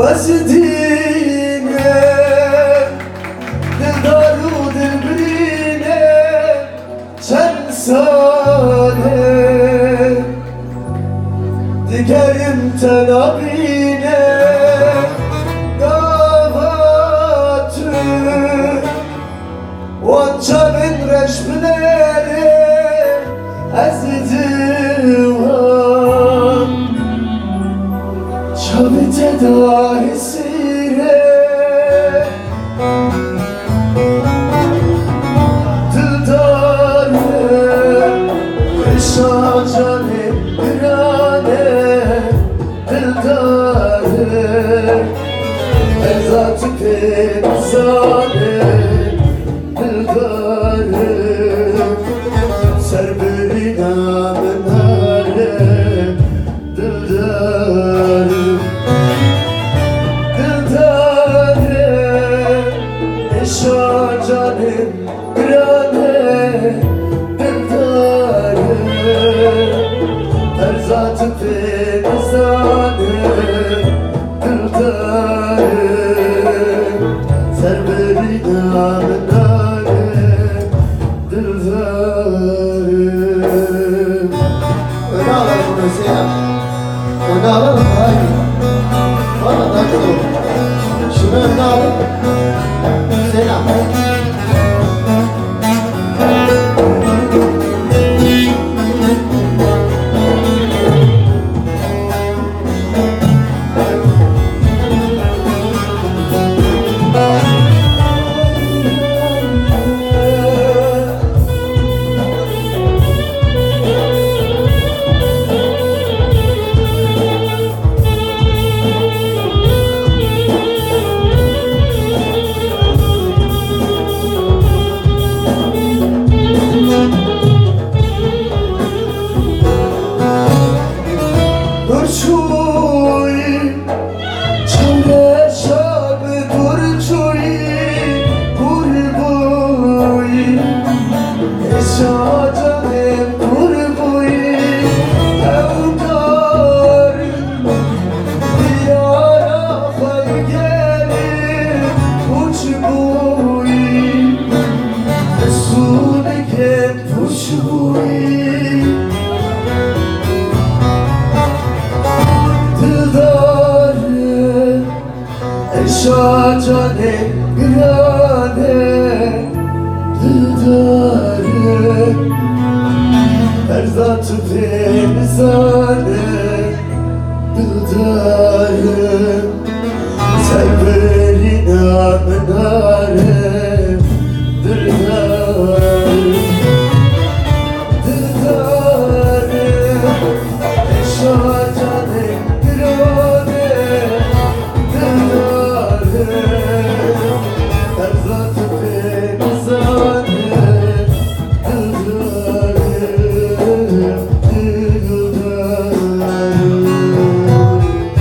وزدينه دلدار و دلبرینه چند ساله دیگریم تنابینه داغاتو وانچا من رشبنره از دیوان چا به تدار سیره دلداره عشا جانه برانه دلداره ازات پیزانه دلداره سر برینم ناره دلداره دلداره عشا جانه برانه دلداره ازات پیزانه دلداره سر برینم ناره دلداره Öyle alalım bunu Hüseyin. Öyle alalım hayır. Valla daha güzel olur. Şunu önüne alalım. Hüseyin abi. شاجانه گرانه دلداره ارزا تو پیزانه دلداره سر برینم ناره